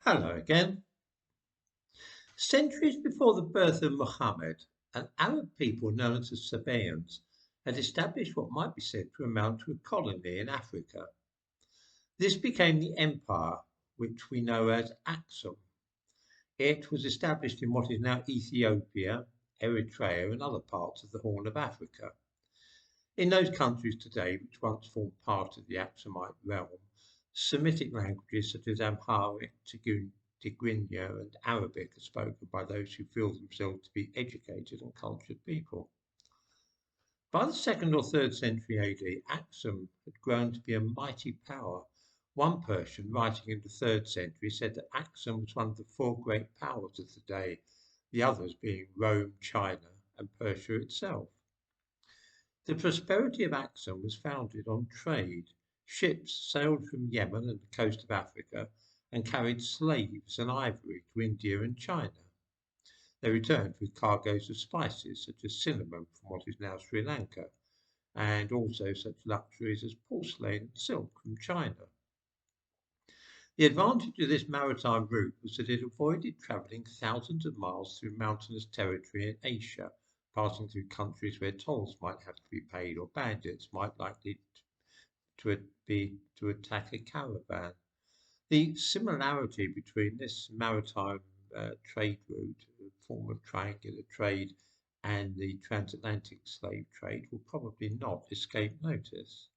Hello again. Centuries before the birth of Muhammad, an Arab people known as the Sabaeans had established what might be said to amount to a colony in Africa. This became the empire which we know as Aksum. It was established in what is now Ethiopia, Eritrea, and other parts of the Horn of Africa. In those countries today, which once formed part of the Aksumite realm, Semitic languages such as Amharic, Tigrinya, and Arabic are spoken by those who feel themselves to be educated and cultured people. By the second or third century AD, Aksum had grown to be a mighty power. One Persian writing in the third century said that Aksum was one of the four great powers of the day, the others being Rome, China, and Persia itself. The prosperity of Axum was founded on trade. Ships sailed from Yemen and the coast of Africa and carried slaves and ivory to India and China. They returned with cargoes of spices such as cinnamon from what is now Sri Lanka, and also such luxuries as porcelain and silk from China. The advantage of this maritime route was that it avoided travelling thousands of miles through mountainous territory in Asia, passing through countries where tolls might have to be paid or bandits might likely be to attack a caravan. The similarity between this maritime trade route, a form of triangular trade, and the transatlantic slave trade will probably not escape notice.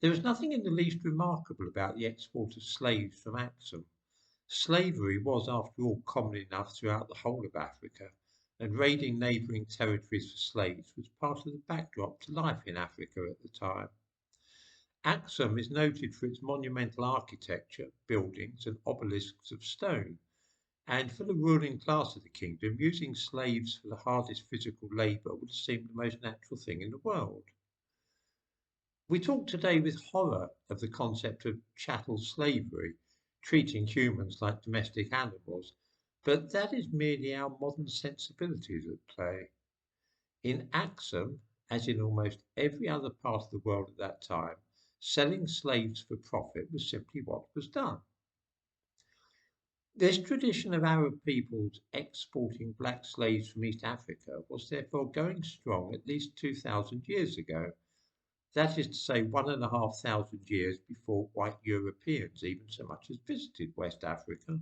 There was nothing in the least remarkable about the export of slaves from Axum. Slavery was, after all, common enough throughout the whole of Africa, and raiding neighbouring territories for slaves was part of the backdrop to life in Africa at the time. Axum is noted for its monumental architecture, buildings, and obelisks of stone, and for the ruling class of the kingdom, using slaves for the hardest physical labour would have seemed the most natural thing in the world. We talk today with horror of the concept of chattel slavery, treating humans like domestic animals, but that is merely our modern sensibilities at play. In Axum, as in almost every other part of the world at that time, selling slaves for profit was simply what was done. This tradition of Arab peoples exporting black slaves from East Africa was therefore going strong at least 2,000 years ago. That is to say, 1,500 years before white Europeans even so much as visited West Africa.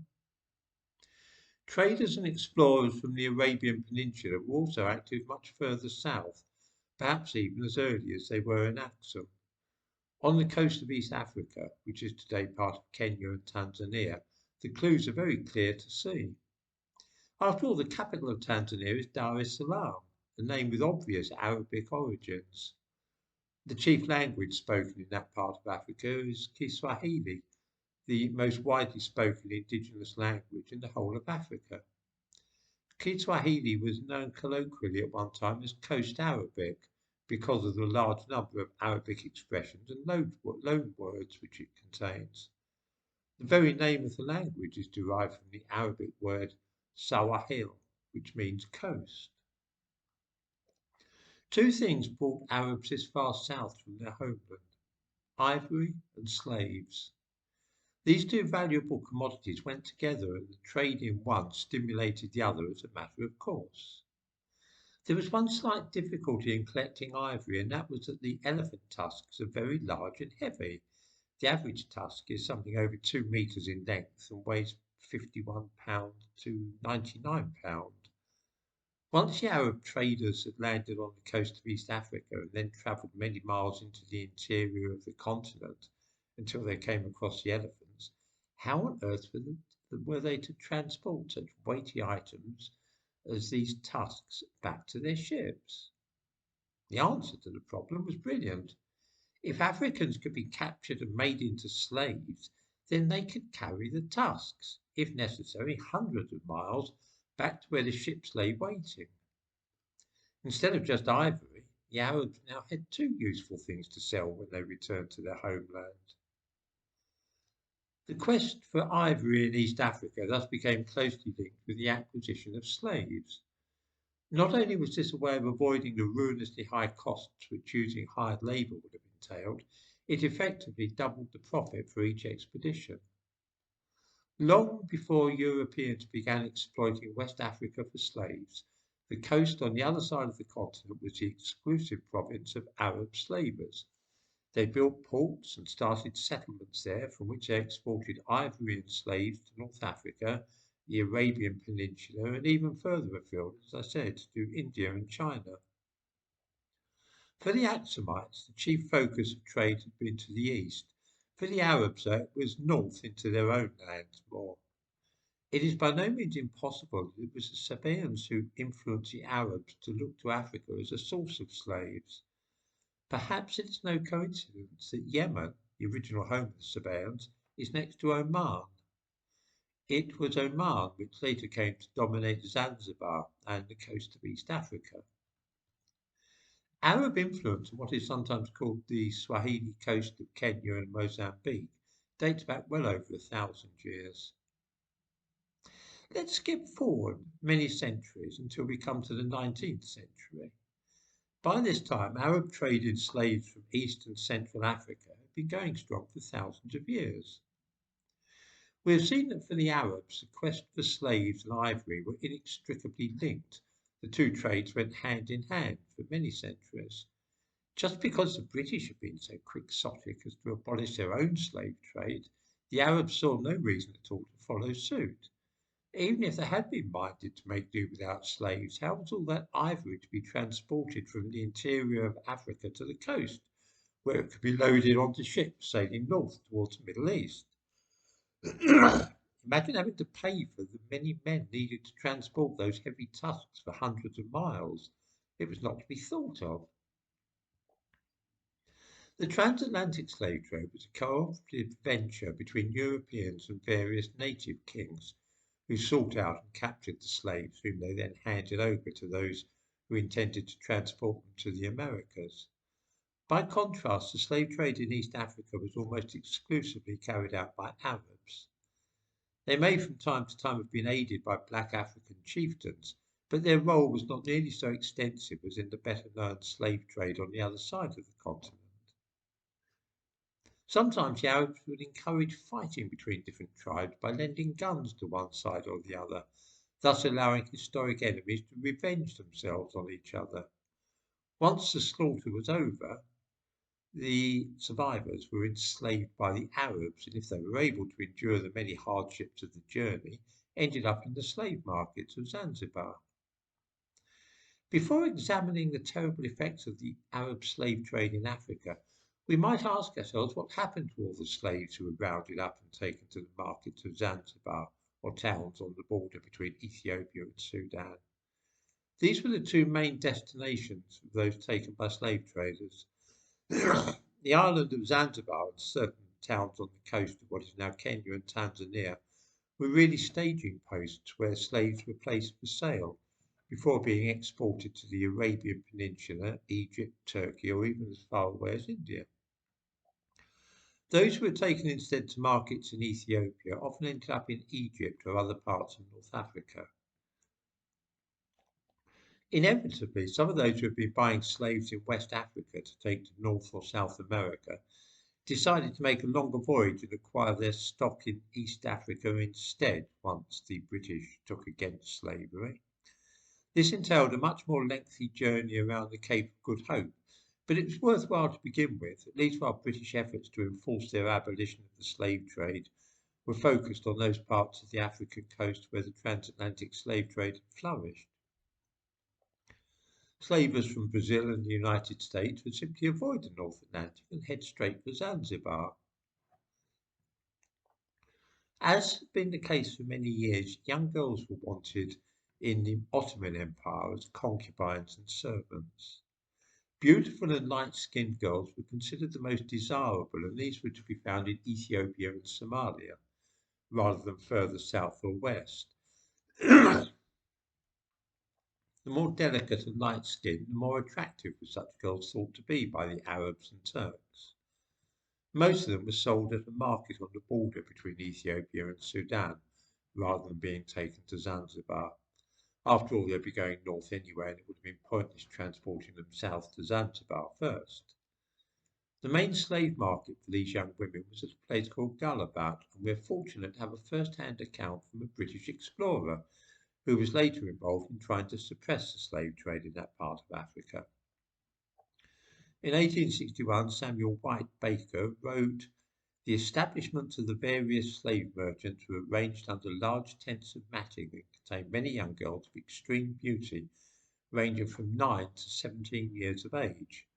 Traders and explorers from the Arabian Peninsula were also active much further south, perhaps even as early as they were in Axum. On the coast of East Africa, which is today part of Kenya and Tanzania, the clues are very clear to see. After all, the capital of Tanzania is Dar es Salaam, a name with obvious Arabic origins. The chief language spoken in that part of Africa is Kiswahili, the most widely spoken indigenous language in the whole of Africa. Kiswahili was known colloquially at one time as Coast Arabic because of the large number of Arabic expressions and loanwords which it contains. The very name of the language is derived from the Arabic word Sawahil, which means coast. Two things brought Arabs this far south from their homeland: ivory and slaves. These two valuable commodities went together, and the trade in one stimulated the other as a matter of course. There was one slight difficulty in collecting ivory, and that was that the elephant tusks are very large and heavy. The average tusk is something over 2 meters in length and weighs 51 pounds to 99 pounds. Once the Arab traders had landed on the coast of East Africa and then travelled many miles into the interior of the continent until they came across the elephants, how on earth were they to transport such weighty items as these tusks back to their ships? The answer to the problem was brilliant. If Africans could be captured and made into slaves, then they could carry the tusks, if necessary, hundreds of miles back to where the ships lay waiting. Instead of just ivory, the Arabs now had two useful things to sell when they returned to their homeland. The quest for ivory in East Africa thus became closely linked with the acquisition of slaves. Not only was this a way of avoiding the ruinously high costs which using hired labour would have entailed, it effectively doubled the profit for each expedition. Long before Europeans began exploiting West Africa for slaves, the coast on the other side of the continent was the exclusive province of Arab slavers. They built ports and started settlements there from which they exported ivory and slaves to North Africa, the Arabian Peninsula, and even further afield, as I said, to India and China. For the Axumites, the chief focus of trade had been to the east. For the Arabs, though, it was north into their own lands more. It is by no means impossible that it was the Sabaeans who influenced the Arabs to look to Africa as a source of slaves. Perhaps it is no coincidence that Yemen, the original home of the Sabaeans, is next to Oman. It was Oman which later came to dominate Zanzibar and the coast of East Africa. Arab influence on what is sometimes called the Swahili coast of Kenya and Mozambique dates back well over 1,000 years. Let's skip forward many centuries until we come to the 19th century. By this time, Arab trade in slaves from East and Central Africa had been going strong for thousands of years. We have seen that for the Arabs, the quest for slaves and ivory were inextricably linked. The two trades went hand in hand for many centuries. Just because the British had been so quixotic as to abolish their own slave trade, the Arabs saw no reason at all to follow suit. Even if they had been minded to make do without slaves, how was all that ivory to be transported from the interior of Africa to the coast, where it could be loaded onto ships sailing north towards the Middle East? Imagine having to pay for the many men needed to transport those heavy tusks for hundreds of miles. It was not to be thought of. The transatlantic slave trade was a cooperative venture between Europeans and various native kings who sought out and captured the slaves, whom they then handed over to those who intended to transport them to the Americas. By contrast, the slave trade in East Africa was almost exclusively carried out by Arabs. They may from time to time have been aided by black African chieftains, but their role was not nearly so extensive as in the better known slave trade on the other side of the continent. Sometimes the Arabs would encourage fighting between different tribes by lending guns to one side or the other, thus allowing historic enemies to revenge themselves on each other. Once the slaughter was over, the survivors were enslaved by the Arabs, and if they were able to endure the many hardships of the journey, ended up in the slave markets of Zanzibar. Before examining the terrible effects of the Arab slave trade in Africa, we might ask ourselves what happened to all the slaves who were rounded up and taken to the markets of Zanzibar or towns on the border between Ethiopia and Sudan. These were the two main destinations of those taken by slave traders. The island of Zanzibar and certain towns on the coast of what is now Kenya and Tanzania were really staging posts where slaves were placed for sale before being exported to the Arabian Peninsula, Egypt, Turkey, or even as far away as India. Those who were taken instead to markets in Ethiopia often ended up in Egypt or other parts of North Africa. Inevitably, some of those who had been buying slaves in West Africa to take to North or South America decided to make a longer voyage and acquire their stock in East Africa instead once the British took against slavery. This entailed a much more lengthy journey around the Cape of Good Hope, but it was worthwhile to begin with, at least while British efforts to enforce their abolition of the slave trade were focused on those parts of the African coast where the transatlantic slave trade had flourished. Slavers from Brazil and the United States would simply avoid the North Atlantic and head straight for Zanzibar. As had been the case for many years, young girls were wanted in the Ottoman Empire as concubines and servants. Beautiful and light-skinned girls were considered the most desirable, and these were to be found in Ethiopia and Somalia, rather than further south or west. The more delicate and light-skinned, the more attractive were such girls thought to be by the Arabs and Turks. Most of them were sold at a market on the border between Ethiopia and Sudan, rather than being taken to Zanzibar. After all, they'd be going north anyway, and it would have been pointless transporting them south to Zanzibar first. The main slave market for these young women was at a place called Gallabat, and we're fortunate to have a first-hand account from a British explorer who was later involved in trying to suppress the slave trade in that part of Africa. In 1861, Samuel White Baker wrote, "The establishments of the various slave merchants were arranged under large tents of matting and contained many young girls of extreme beauty, ranging from 9 to 17 years of age.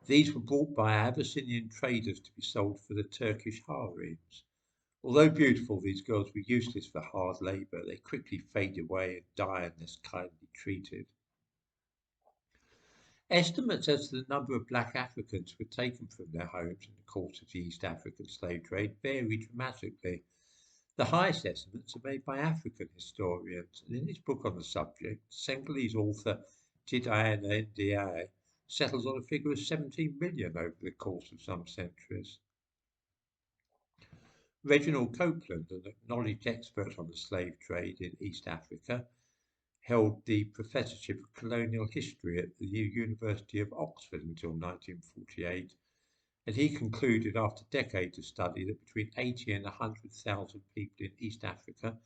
These were bought by Abyssinian traders to be sold for the Turkish harems. Although beautiful, these girls were useless for hard labour. They quickly fade away and die unless kindly treated." Estimates as to the number of black Africans who were taken from their homes in the course of the East African slave trade vary dramatically. The highest estimates are made by African historians, and in his book on the subject, Senegalese author Tidjana Ndiaye settles on a figure of 17 million over the course of some centuries. Reginald Copeland, an acknowledged expert on the slave trade in East Africa, held the professorship of colonial history at the University of Oxford until 1948, and he concluded after decades of study that between 80 and 100,000 people in East Africa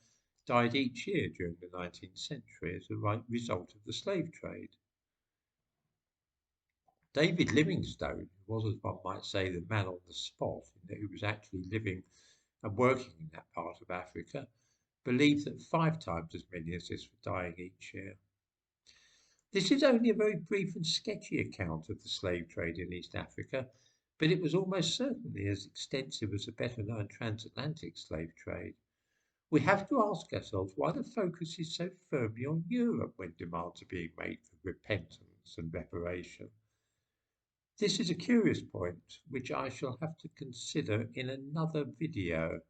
died each year during the 19th century as a result of the slave trade. David Livingstone, who was, as one might say, the man on the spot, in that he was actually living and working in that part of Africa, believed that 5 times as many as this were dying each year. This is only a very brief and sketchy account of the slave trade in East Africa, but it was almost certainly as extensive as the better known transatlantic slave trade. We have to ask ourselves why the focus is so firmly on Europe when demands are being made for repentance and reparation. This is a curious point which I shall have to consider in another video.